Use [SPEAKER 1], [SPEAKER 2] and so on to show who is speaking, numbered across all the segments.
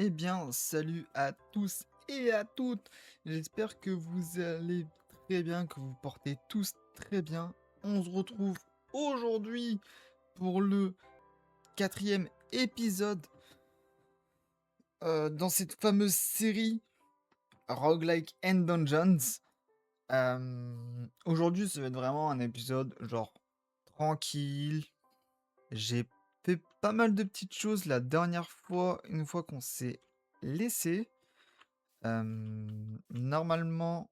[SPEAKER 1] Eh bien, salut à tous et à toutes. J'espère que vous allez très bien, que vous portez tous très bien. On se retrouve aujourd'hui pour le quatrième épisode dans cette fameuse série Roguelike and Dungeons. Aujourd'hui, ça va être vraiment un épisode genre tranquille. J'ai fait pas mal de petites choses la dernière fois, une fois qu'on s'est laissé. Normalement,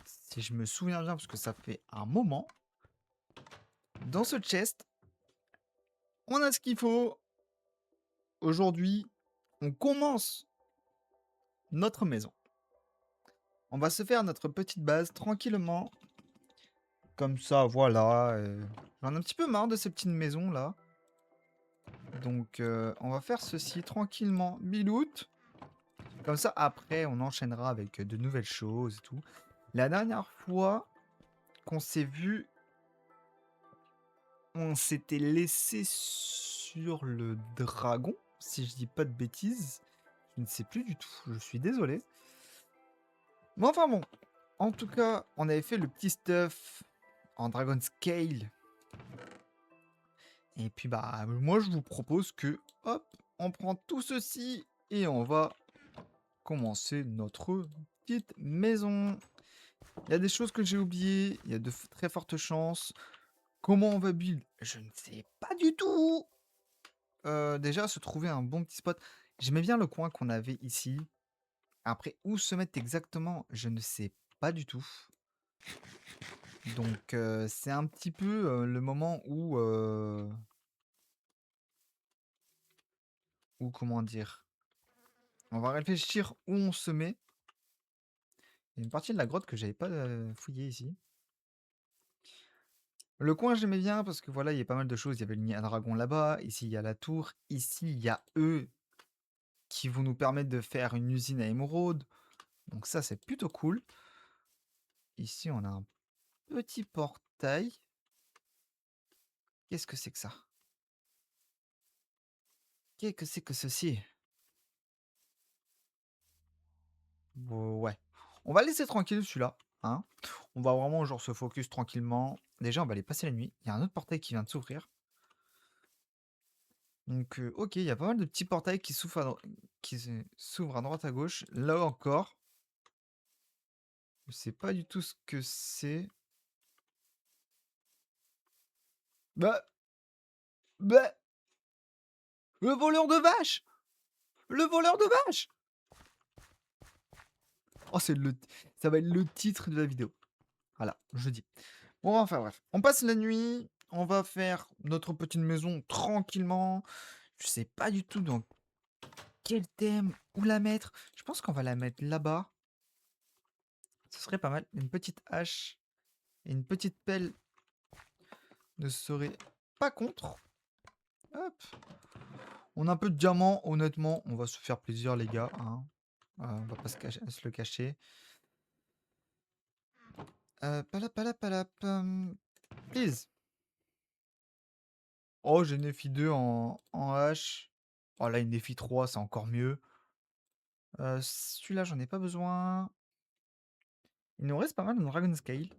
[SPEAKER 1] si je me souviens bien, parce que ça fait un moment, dans ce chest, on a ce qu'il faut. Aujourd'hui, on commence notre maison. On va se faire notre petite base tranquillement. Comme ça, voilà. J'en ai un petit peu marre de ces petites maisons là. Donc, on va faire ceci tranquillement. Biloute. Comme ça, après, on enchaînera avec de nouvelles choses et tout. La dernière fois qu'on s'est vu, on s'était laissé sur le dragon, si je dis pas de bêtises. Je ne sais plus du tout, je suis désolé. Mais enfin bon, en tout cas, on avait fait le petit stuff en Dragon Scale. Et puis bah, moi je vous propose que, hop, on prend tout ceci et on va commencer notre petite maison. Il y a des choses que j'ai oubliées, il y a de très fortes chances. Comment on va build? Je ne sais pas du tout. Déjà, se trouver un bon petit spot. J'aimais bien le coin qu'on avait ici. Après, où se mettre exactement, je ne sais pas du tout. Donc, c'est un petit peu le moment où, comment dire, on va réfléchir où on se met. Il y a une partie de la grotte que j'avais pas fouillée ici. Le coin, j'aimais bien parce que voilà, il y a pas mal de choses. Il y avait le nid à dragon là-bas. Ici, il y a la tour. Ici, il y a eux qui vont nous permettre de faire une usine à émeraude. Donc ça, c'est plutôt cool. Ici, on a un petit portail. Qu'est-ce que c'est que ça? Qu'est-ce que c'est que ceci? Ouais. On va laisser tranquille celui-là, hein. On va vraiment genre se focus tranquillement. Déjà, on va aller passer la nuit. Il y a un autre portail qui vient de s'ouvrir. Donc, ok, il y a pas mal de petits portails qui s'ouvrent à droite à gauche. Là encore, je sais pas du tout ce que c'est. Bah, bah, le voleur de vache! Le voleur de vache! Oh, ça va être le titre de la vidéo. Voilà, je dis. Bon, enfin bref. On passe la nuit. On va faire notre petite maison tranquillement. Je sais pas du tout dans quel thème, où la mettre. Je pense qu'on va la mettre là-bas. Ce serait pas mal. Une petite hache et une petite pelle ne seraient pas contre. Hop. On a un peu de diamant, honnêtement. On va se faire plaisir, les gars, hein. On va pas se le cacher. Palap. Please. Oh, j'ai une FI 2 en H. Oh là, une FI 3, c'est encore mieux. Celui-là, j'en ai pas besoin. Il nous reste pas mal de Dragon Scale.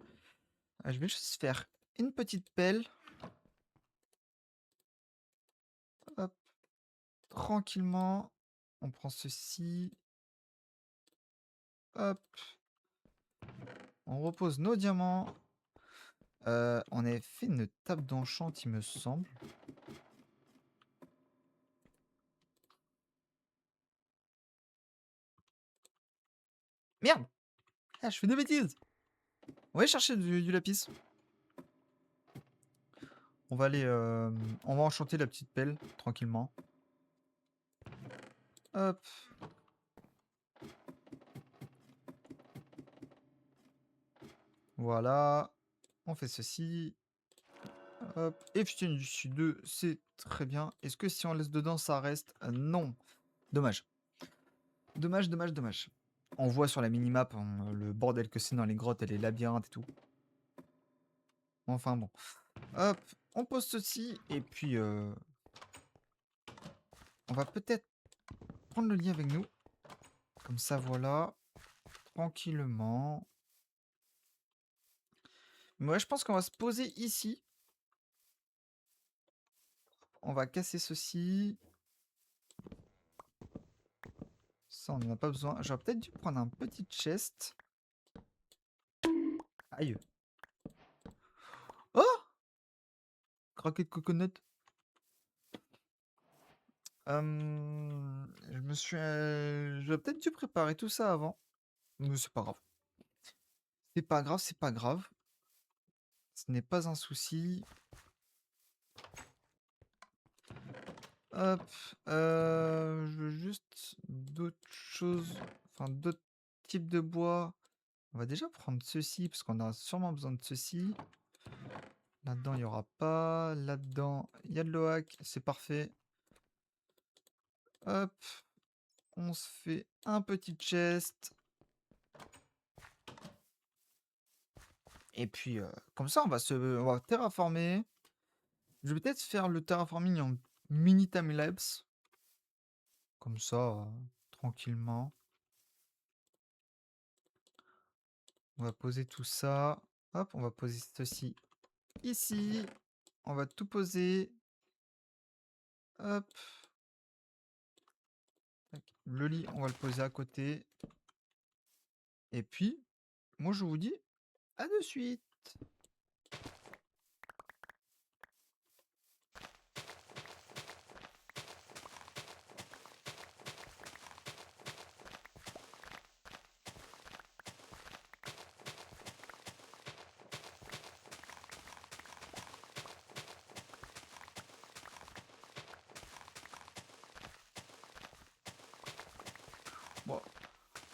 [SPEAKER 1] Je vais juste faire une petite pelle. Hop, tranquillement. On prend ceci. Hop. On repose nos diamants. On avait fait une table d'enchant, il me semble. Merde! Ah, je fais des bêtises! On va aller chercher du lapis. On va aller... on va enchanter la petite pelle, tranquillement. Hop. Voilà. On fait ceci. Hop. Efficiency 2, c'est très bien. Est-ce que si on laisse dedans, ça reste? Non. Dommage. Dommage. On voit sur la minimap le bordel que c'est dans les grottes et les labyrinthes et tout. Enfin bon. Hop. On pose ceci et puis on va peut-être prendre le lit avec nous. Comme ça, voilà. Tranquillement. Mais ouais, je pense qu'on va se poser ici. On va casser ceci. Ça, on n'en a pas besoin. J'aurais peut-être dû prendre un petit chest. Aïe. Oh! Craquet de coconut. Je me suis... J'aurais peut-être dû préparer tout ça avant. Mais c'est pas grave. C'est pas grave, c'est pas grave. Ce n'est pas un souci. Hop. Je veux juste d'autres choses. Enfin, d'autres types de bois. On va déjà prendre ceci, parce qu'on a sûrement besoin de ceci. Là-dedans, il n'y aura pas. Là-dedans, il y a de l'oak. C'est parfait. Hop. On se fait un petit chest. Et puis, comme ça, on va terraformer. Je vais peut-être faire le terraforming en mini timelapse. Comme ça, tranquillement. On va poser tout ça. Hop, on va poser ceci ici. On va tout poser. Hop. Tac. Le lit, on va le poser à côté. Et puis, moi, je vous dis à de suite. Bon,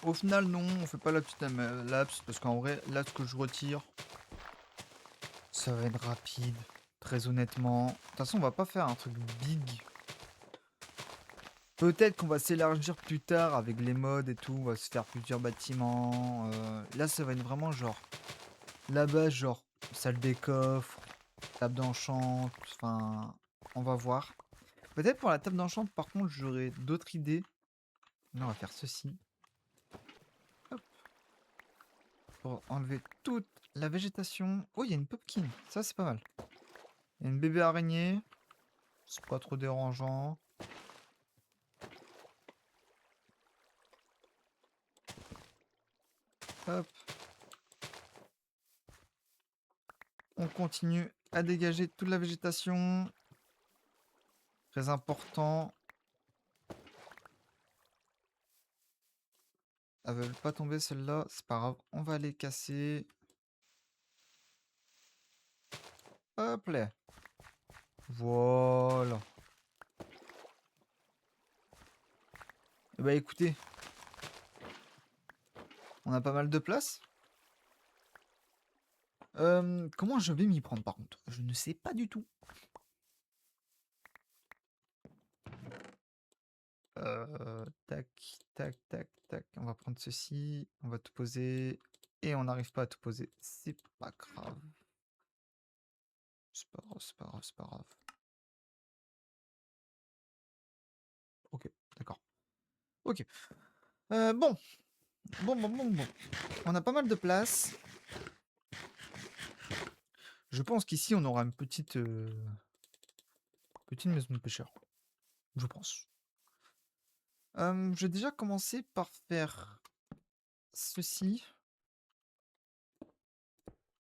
[SPEAKER 1] au final, non, on fait pas la petite timelapse. Parce qu'en vrai, là, ce que je retire, ça va être rapide. Très honnêtement. De toute façon, on va pas faire un truc big. Peut-être qu'on va s'élargir plus tard avec les mods et tout. On va se faire plusieurs bâtiments. Là, ça va être vraiment genre. Là-bas, genre, salle des coffres, table d'enchant. Enfin, on va voir. Peut-être pour la table d'enchant, par contre, j'aurai d'autres idées. Là, on va faire ceci. Hop. Pour enlever toute la végétation. Oh, il y a une pumpkin. Ça, c'est pas mal. Il y a une bébé araignée. C'est pas trop dérangeant. Hop. On continue à dégager toute la végétation. Très important. Elles veulent pas tomber celles-là. C'est pas grave. On va les casser. Hop là. Voilà. Eh bah écoutez. On a pas mal de place. Comment je vais m'y prendre par contre? Je ne sais pas du tout. Tac, tac, tac, tac. On va prendre ceci. On va tout poser. Et on n'arrive pas à tout poser. C'est pas grave. C'est pas grave, c'est pas grave, c'est pas grave. Ok, d'accord. Ok. Bon. Bon. On a pas mal de place. Je pense qu'ici, on aura une petite maison de pêcheur. Je pense. Je vais déjà commencer par faire ceci.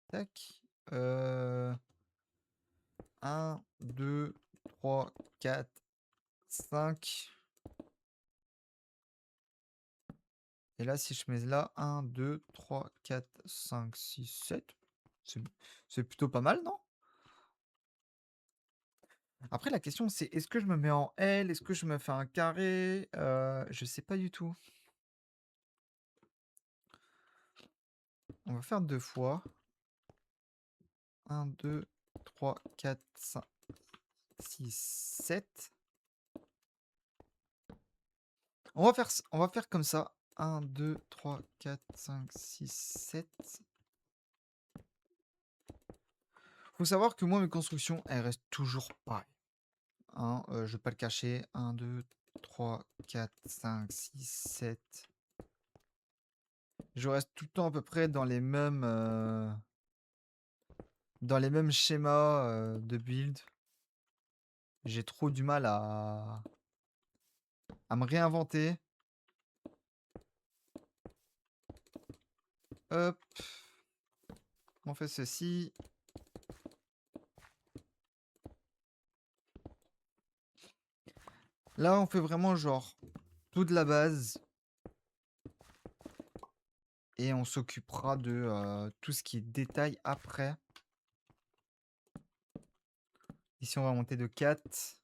[SPEAKER 1] Tac. 1, 2, 3, 4, 5. Et là, si je mets là, 1, 2, 3, 4, 5, 6, 7. C'est plutôt pas mal, non? Après, la question, c'est est-ce que je me mets en L? Est-ce que je me fais un carré? Je sais pas du tout. On va faire 2 fois. 1, 2, 3, 4, 5, 6, 7. On va faire comme ça. 1, 2, 3, 4, 5, 6, 7. Faut savoir que moi, mes constructions, elles restent toujours pareilles. Hein, je vais pas le cacher. 1, 2, 3, 4, 5, 6, 7. Je reste tout le temps à peu près dans les mêmes schémas de build. J'ai trop du mal à me réinventer. Hop. On fait ceci. Là, on fait vraiment genre tout de la base. Et on s'occupera de tout ce qui est détail après. Ici, on va monter de 4.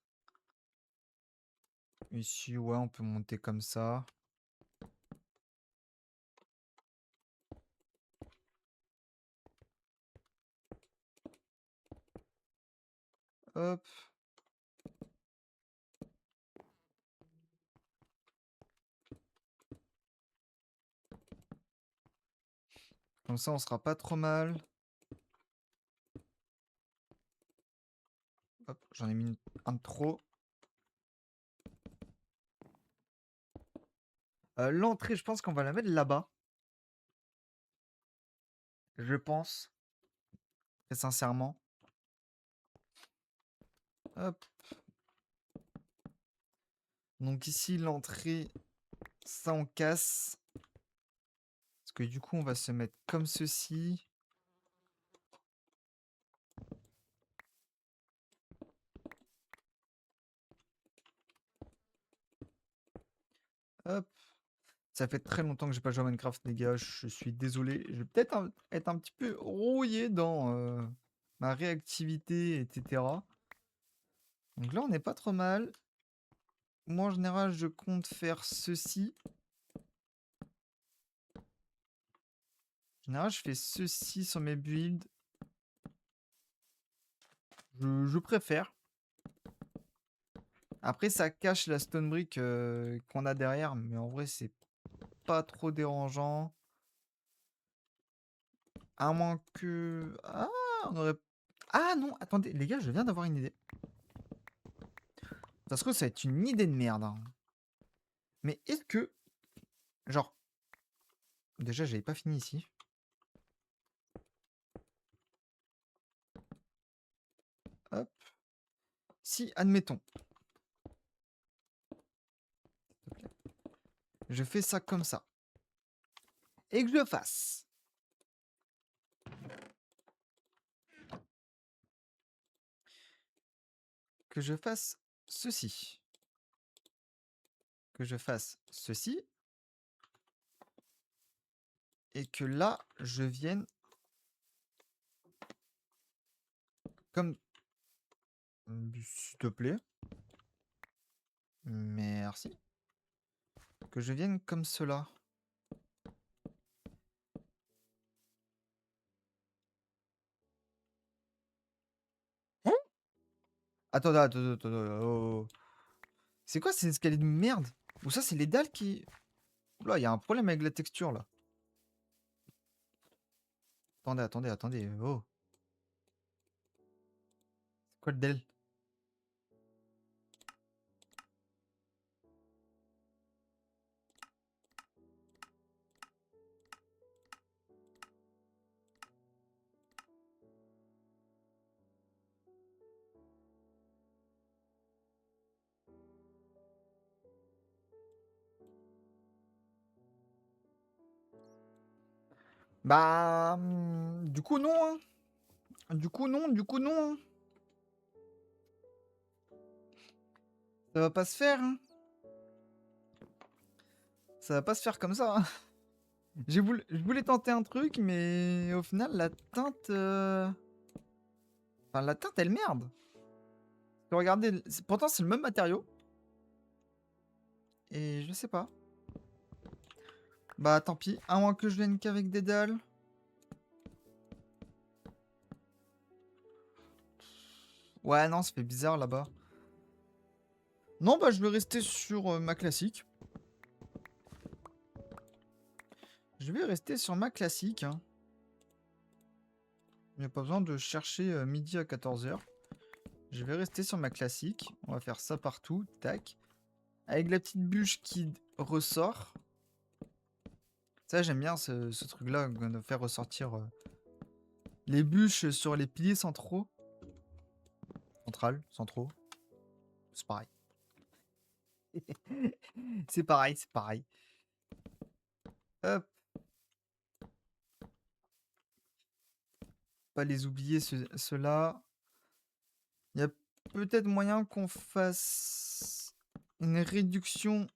[SPEAKER 1] Ici, ouais, on peut monter comme ça. Hop. Comme ça, on sera pas trop mal. Hop, j'en ai mis un de trop. L'entrée, je pense qu'on va la mettre là-bas. Je pense. Très sincèrement. Hop. Donc ici, l'entrée, ça on casse. Parce que du coup, on va se mettre comme ceci. Hop. Ça fait très longtemps que j'ai pas joué à Minecraft, les gars. Je suis désolé. Je vais peut-être être un petit peu rouillé dans ma réactivité, etc. Donc là, on n'est pas trop mal. Moi, en général, je compte faire ceci. En général, je fais ceci sur mes builds. Je préfère. Après, ça cache la stone brick qu'on a derrière, mais en vrai, c'est pas trop dérangeant. À moins que... Ah, on aurait... Ah non, attendez, les gars, je viens d'avoir une idée. Ça se trouve, ça va être une idée de merde, hein. Mais est-ce que... Genre... Déjà, j'avais pas fini ici. Hop. Si, admettons. Je fais ça comme ça. Et que je fasse. Que je fasse ceci. Que je fasse ceci. Et que là, je vienne... Comme... S'il te plaît. Merci. Que je vienne comme cela. Attendez, oh. C'est quoi ces escaliers de merde? Ou ça, c'est les dalles qui... Oula, il y a un problème avec la texture, là. Attendez. Oh. C'est quoi le del? Bah... du coup, non, hein. Du coup, non, hein. Ça va pas se faire, hein. Ça va pas se faire comme ça, hein. Je voulais tenter un truc, mais au final, la teinte... Enfin, la teinte, elle merde. Parce que regardez, pourtant, c'est le même matériau. Et je sais pas. Bah, tant pis. À moins que je vienne qu'avec des dalles. Ouais, non, ça fait bizarre, là-bas. Non, bah, je vais rester sur ma classique. Je vais rester sur ma classique, hein. Il n'y a pas besoin de chercher midi à 14 h. Je vais rester sur ma classique. On va faire ça partout. Tac. Avec la petite bûche qui ressort. Ça, j'aime bien ce truc-là, de faire ressortir les bûches sur les piliers centraux. Centraux. C'est pareil. C'est pareil, c'est pareil. Hop, pas les oublier ceux-là. Il y a peut-être moyen qu'on fasse une réduction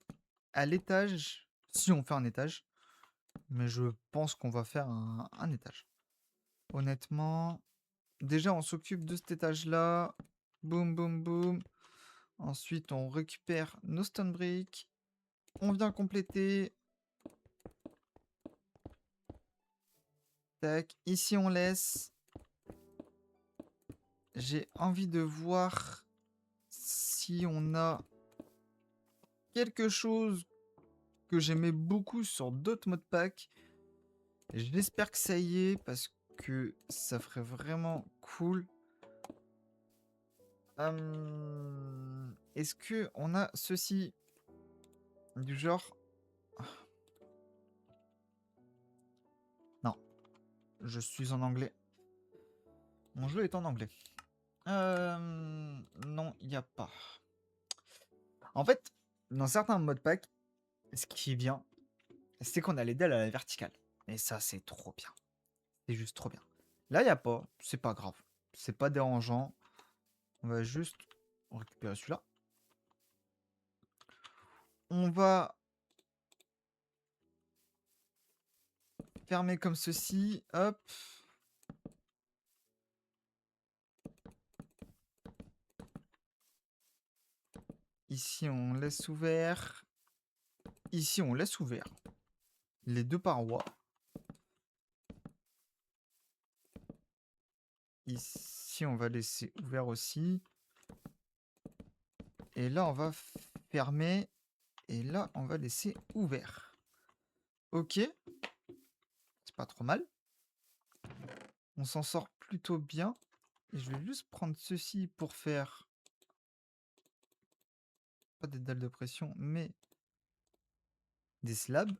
[SPEAKER 1] à l'étage, si on fait un étage. Mais je pense qu'on va faire un étage. Honnêtement, déjà on s'occupe de cet étage-là. Boum, boum, boum. Ensuite, on récupère nos stone bricks. On vient compléter. Tac. Ici, on laisse. J'ai envie de voir si on a quelque chose que j'aimais beaucoup sur d'autres modpacks. J'espère que ça y est parce que ça ferait vraiment cool. Est-ce que on a ceci du genre... Non, je suis en anglais. Mon jeu est en anglais. Non, il n'y a pas. En fait, dans certains modpacks, ce qui vient, c'est qu'on a les dalles à la verticale. Et ça, c'est trop bien. C'est juste trop bien. Là, il n'y a pas. C'est pas grave. C'est pas dérangeant. On va juste récupérer celui-là. On va fermer comme ceci. Hop. Ici, on laisse ouvert. Ici, on laisse ouvert. Les deux parois. Ici, on va laisser ouvert aussi. Et là, on va fermer. Et là, on va laisser ouvert. Ok. C'est pas trop mal. On s'en sort plutôt bien. Et je vais juste prendre ceci pour faire... Pas des dalles de pression, mais des slabs.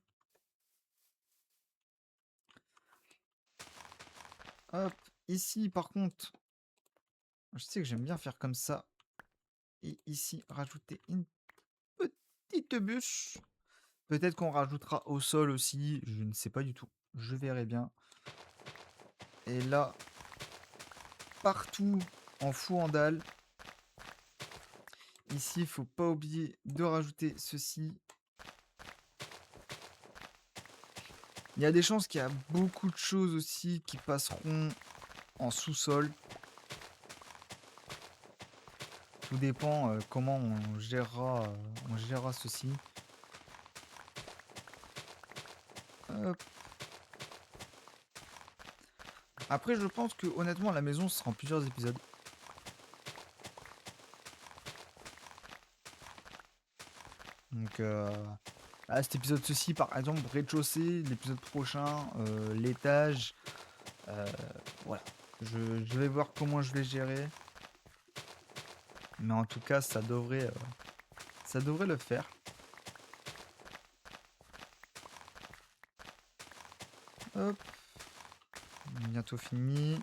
[SPEAKER 1] Hop. Ici, par contre, je sais que j'aime bien faire comme ça. Et ici, rajouter une petite bûche. Peut-être qu'on rajoutera au sol aussi. Je ne sais pas du tout. Je verrai bien. Et là, partout en fou en dalle. Ici, il faut pas oublier de rajouter ceci. Il y a des chances qu'il y a beaucoup de choses aussi qui passeront en sous-sol. Tout dépend comment on gérera ceci. Hop. Après, je pense que honnêtement, la maison sera en plusieurs épisodes. Donc, cet épisode ceci, par exemple, rez-de-chaussée, l'épisode prochain, l'étage. Voilà. Je vais voir comment je vais gérer. Mais en tout cas, ça devrait le faire. Hop. Bientôt fini.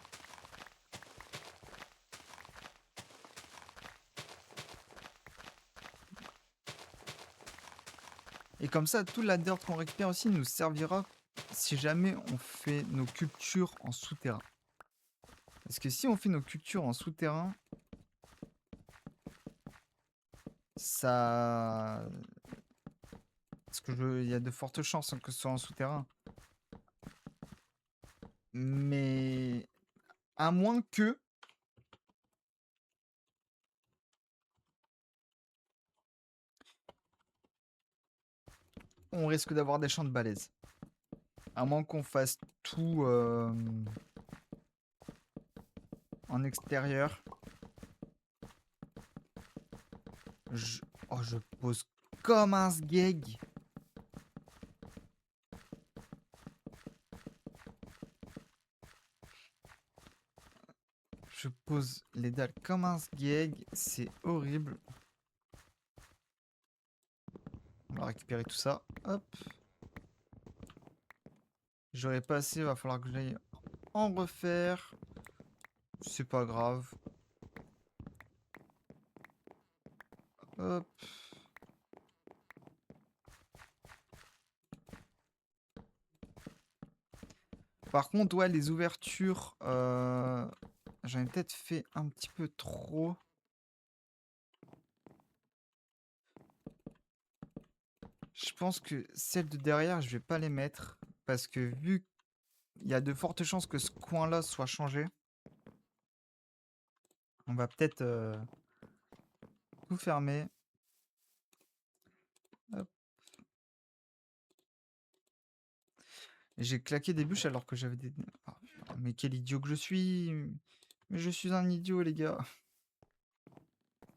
[SPEAKER 1] Et comme ça, tout la dirt qu'on récupère aussi nous servira si jamais on fait nos cultures en souterrain. Parce que si on fait nos cultures en souterrain, ça... Parce que il y a de fortes chances que ce soit en souterrain. Mais à moins que... on risque d'avoir des champs de balaises. À moins qu'on fasse tout en extérieur. Oh, je pose comme un sgeg. Je pose les dalles comme un sgeg. C'est horrible. On va récupérer tout ça. Hop. J'aurai pas assez, va falloir que j'aille en refaire. C'est pas grave. Hop. Par contre, ouais, les ouvertures, j'en ai peut-être fait un petit peu trop. Je pense que celles de derrière, je vais pas les mettre. Parce que vu qu'il y a de fortes chances que ce coin-là soit changé, on va peut-être tout fermer. Hop. J'ai claqué des bûches alors que j'avais des... Ah, putain, mais quel idiot que je suis! Mais je suis un idiot, les gars.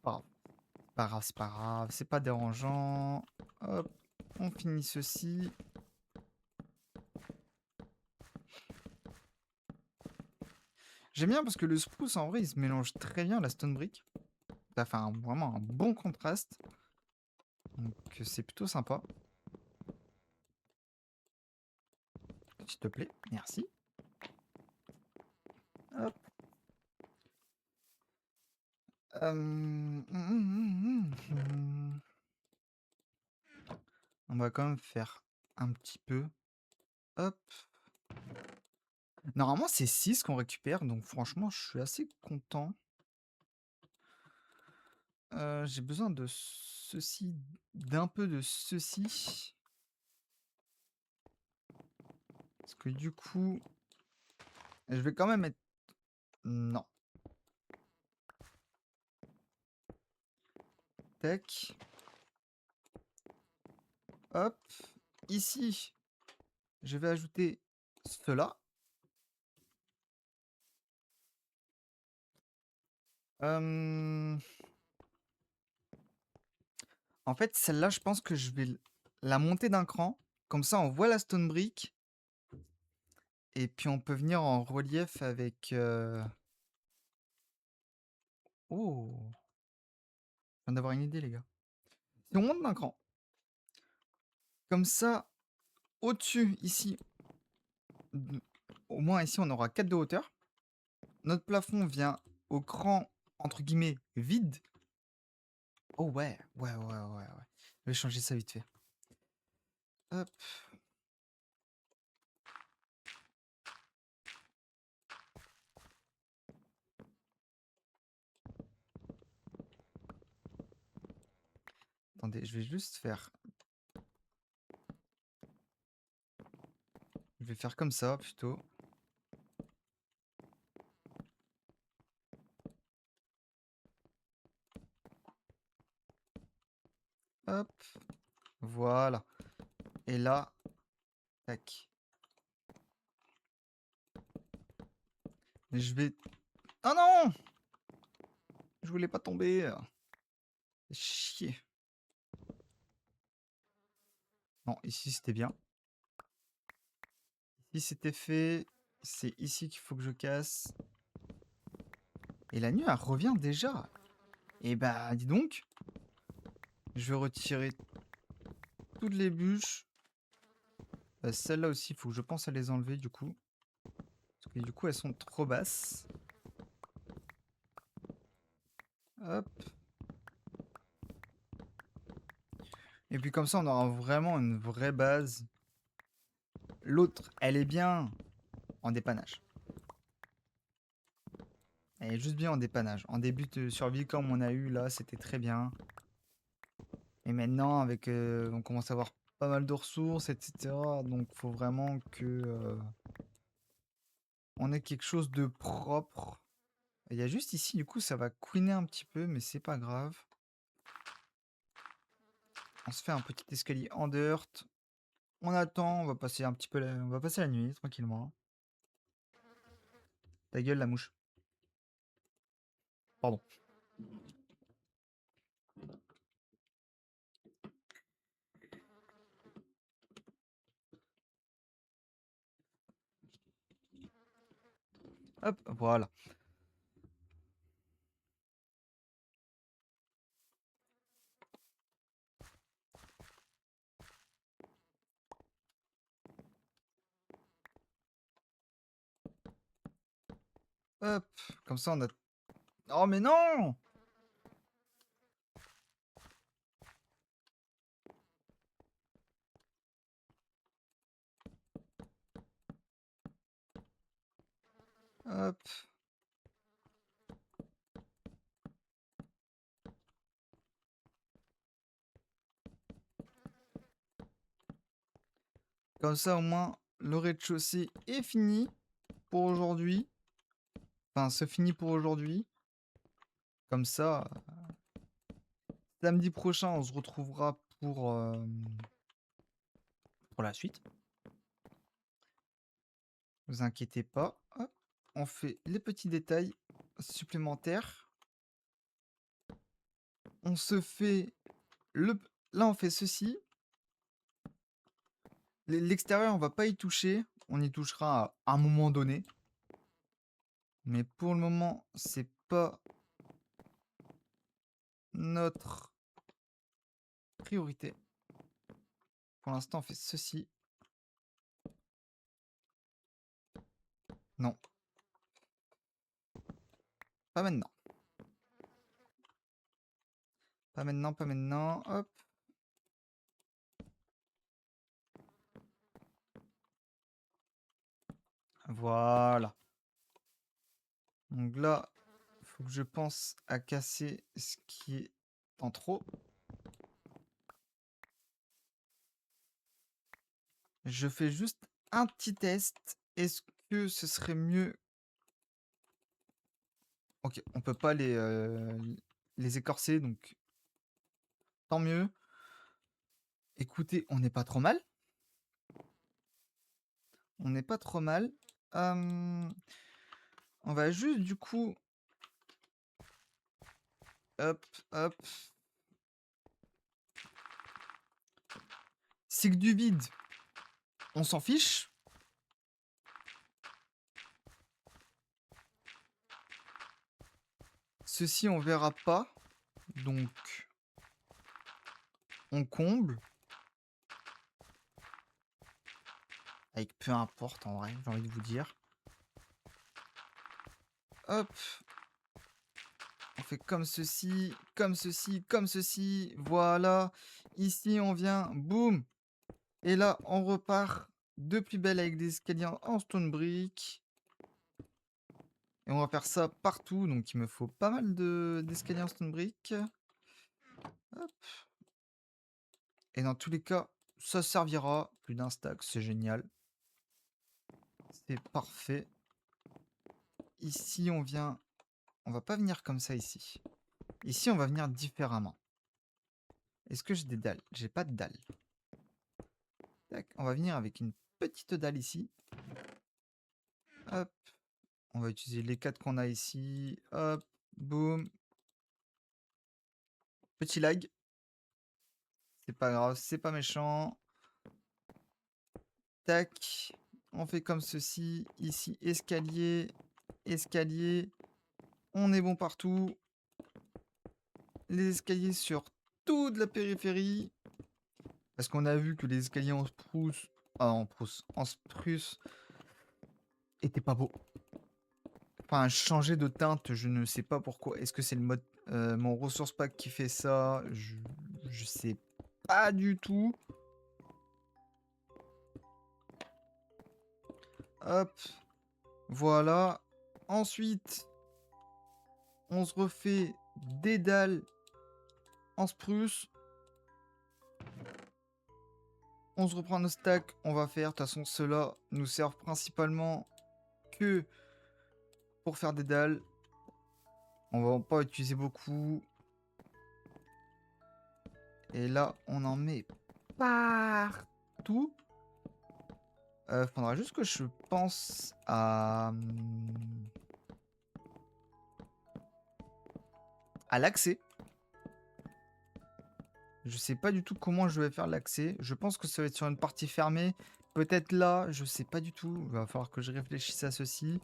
[SPEAKER 1] Pas grave, pas grave, c'est pas grave, c'est pas dérangeant. Hop, on finit ceci. J'aime bien parce que le spruce, en vrai, il se mélange très bien à la stone brick. Ça fait vraiment un bon contraste. Donc c'est plutôt sympa. S'il te plaît, merci. Hop. On va quand même faire un petit peu. Hop. Normalement, c'est 6 qu'on récupère, donc franchement, je suis assez content. J'ai besoin de ceci, d'un peu de ceci. Parce que du coup, je vais quand même mettre... Non. Tac. Hop. Ici, je vais ajouter cela. En fait, celle-là, je pense que je vais la monter d'un cran. Comme ça, on voit la stone brick. Et puis, on peut venir en relief avec... Oh, je viens d'avoir une idée, les gars. Si on monte d'un cran, comme ça, au-dessus, ici, au moins ici, on aura 4 de hauteur. Notre plafond vient au cran, entre guillemets, vide. Oh ouais, ouais. Je vais changer ça vite fait. Hop. Attendez, je vais juste faire... Je vais faire comme ça, plutôt. Hop. Voilà. Et là, tac. Je vais... Oh non! Je voulais pas tomber. Chier. Non, ici c'était bien. Ici c'était fait. C'est ici qu'il faut que je casse. Et la nuit, elle revient déjà. Et bah, dis donc. Je vais retirer toutes les bûches. Celles-là aussi, il faut que je pense à les enlever du coup. Parce que du coup, elles sont trop basses. Hop. Et puis comme ça, on aura vraiment une vraie base. L'autre, elle est bien en dépannage. Elle est juste bien en dépannage. En début de survie comme on a eu là, c'était très bien. Et maintenant, avec, on commence à avoir pas mal de ressources, etc. Donc, faut vraiment que on ait quelque chose de propre. Il y a juste ici, du coup, ça va couiner un petit peu, mais c'est pas grave. On se fait un petit escalier en dirt. On attend, on va passer un petit peu on va passer la nuit tranquillement. Ta gueule, la mouche. Pardon. Hop, voilà. Hop, comme ça on a... Oh mais non! Hop. Comme ça au moins le rez-de-chaussée est fini pour aujourd'hui. Enfin, c'est fini pour aujourd'hui. Comme ça, samedi prochain, on se retrouvera pour la suite. Ne vous inquiétez pas. Hop, on fait les petits détails supplémentaires. On se fait le... Là, on fait ceci. L'extérieur, on va pas y toucher. On y touchera à un moment donné. Mais pour le moment, c'est pas notre priorité. Pour l'instant, on fait ceci. Non. Pas maintenant. Pas maintenant, pas maintenant. Hop. Voilà. Donc là, il faut que je pense à casser ce qui est en trop. Je fais juste un petit test. Est-ce que ce serait mieux... Ok, on peut pas les écorcer, donc tant mieux. Écoutez, on n'est pas trop mal. On n'est pas trop mal. On va juste du coup... Hop, hop. Cycle du vide. On s'en fiche. Ceci, on verra pas. Donc, on comble. Avec peu importe en vrai, j'ai envie de vous dire. Hop. On fait comme ceci, comme ceci, comme ceci. Voilà. Ici, on vient. Boum. Et là, on repart de plus belle avec des escaliers en stone brick. Et on va faire ça partout. Donc, il me faut pas mal d'escaliers en stone brick. Hop. Et dans tous les cas, ça servira. Plus d'un stack, c'est génial. C'est parfait. Ici, on vient... On va pas venir comme ça ici. Ici, on va venir différemment. Est-ce que j'ai des dalles? J'ai pas de dalles. Tac, on va venir avec une petite dalle ici. Hop. On va utiliser les 4 qu'on a ici. Hop. Boum. Petit lag. C'est pas grave, c'est pas méchant. Tac. On fait comme ceci. Ici, escalier. Escalier. On est bon partout. Les escaliers sur toute la périphérie. Parce qu'on a vu que les escaliers en spruce... en spruce... étaient pas beaux. Enfin, changer de teinte, je ne sais pas pourquoi. Est-ce que c'est le mode... mon resource pack qui fait ça? Je sais pas du tout. Hop. Voilà. Ensuite, on se refait des dalles en spruce. On se reprend nos stacks. On va faire. De toute façon, ceux-là nous servent principalement que pour faire des dalles. On va pas utiliser beaucoup. Et là, on en met partout. Faudra juste que je pense à l'accès. Je sais pas du tout comment je vais faire l'accès. Je pense que ça va être sur une partie fermée. Peut-être là, je sais pas du tout. Il va falloir que je réfléchisse à ceci.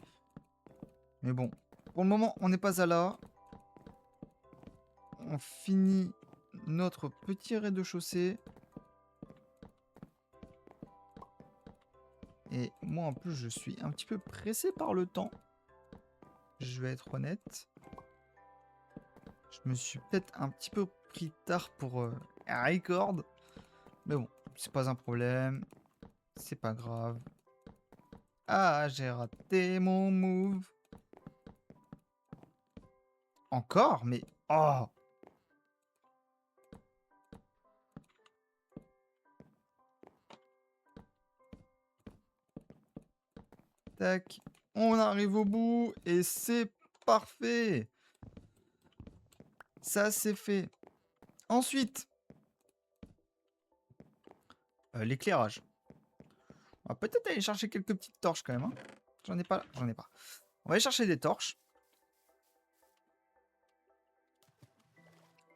[SPEAKER 1] Mais bon, pour le moment, on n'est pas à là. On finit notre petit rez-de-chaussée. Et moi, en plus, je suis un petit peu pressé par le temps. Je vais être honnête. Je me suis peut-être un petit peu pris tard pour un record. Mais bon, c'est pas un problème. C'est pas grave. Ah, j'ai raté mon move. Encore? Mais... Oh! Tac. On arrive au bout et c'est parfait. Ça, c'est fait. Ensuite, l'éclairage. On va peut-être aller chercher quelques petites torches quand même. Hein. J'en ai pas. J'en ai pas. On va aller chercher des torches.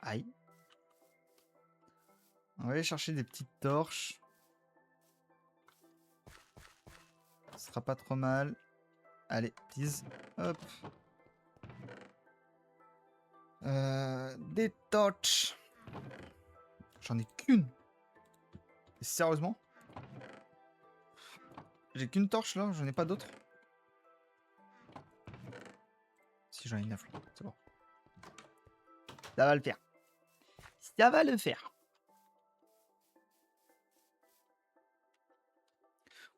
[SPEAKER 1] Aïe. On va aller chercher des petites torches. Ce sera pas trop mal. Allez, tease. Hop. Des torches. J'en ai qu'une. Sérieusement? J'ai qu'une torche là, j'en ai pas d'autres. Si j'en ai 9 là, c'est bon. Ça va le faire. Ça va le faire.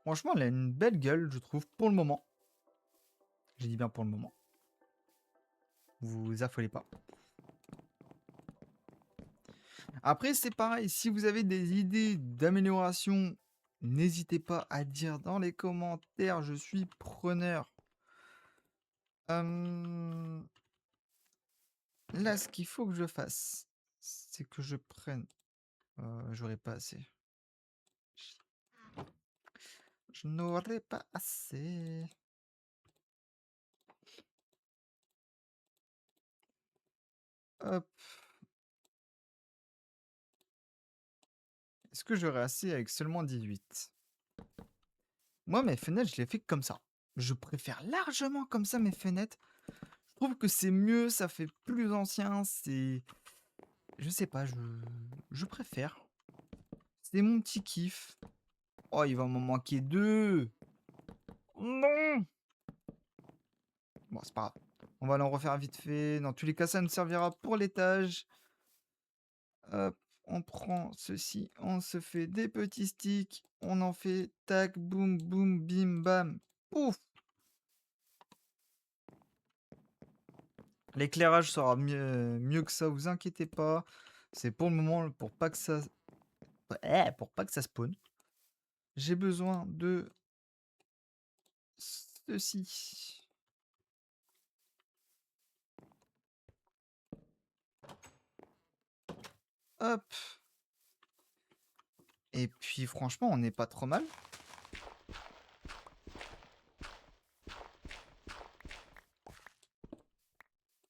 [SPEAKER 1] Franchement, elle a une belle gueule, je trouve, pour le moment. J'ai dit bien pour le moment. Vous affolez pas. Après, c'est pareil, si vous avez des idées d'amélioration, n'hésitez pas à dire dans les commentaires, je suis preneur. Là, ce qu'il faut que je fasse, c'est que je prenne... j'aurais pas assez. Je n'aurais pas assez. Hop. Est-ce que j'aurais assez avec seulement 18? Moi, mes fenêtres, je les fais comme ça. Je préfère largement comme ça mes fenêtres. Je trouve que c'est mieux, ça fait plus ancien, c'est... Je sais pas, je préfère. C'est mon petit kiff. Oh, il va m'en manquer 2. Non! Bon, c'est pas grave. On va l'en refaire vite fait. Dans tous les cas, ça nous servira pour l'étage. Hop, on prend ceci, on se fait des petits sticks. On en fait tac, boum, boum, bim, bam, pouf! L'éclairage sera mieux que ça, vous inquiétez pas. C'est pour le moment, pour pas que ça... pour pas que ça spawn. J'ai besoin de ceci. Hop. Et puis franchement, on n'est pas trop mal.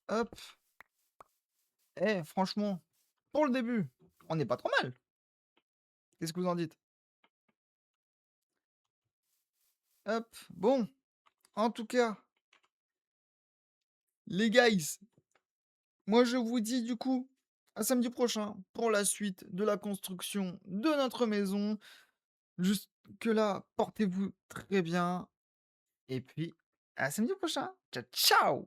[SPEAKER 1] Hop. Franchement, pour le début, on n'est pas trop mal. Qu'est-ce que vous en dites? Hop. Bon. En tout cas, les guys, moi je vous dis du coup à samedi prochain pour la suite de la construction de notre maison. Jusque-là, portez-vous très bien. Et puis, à samedi prochain. Ciao, ciao!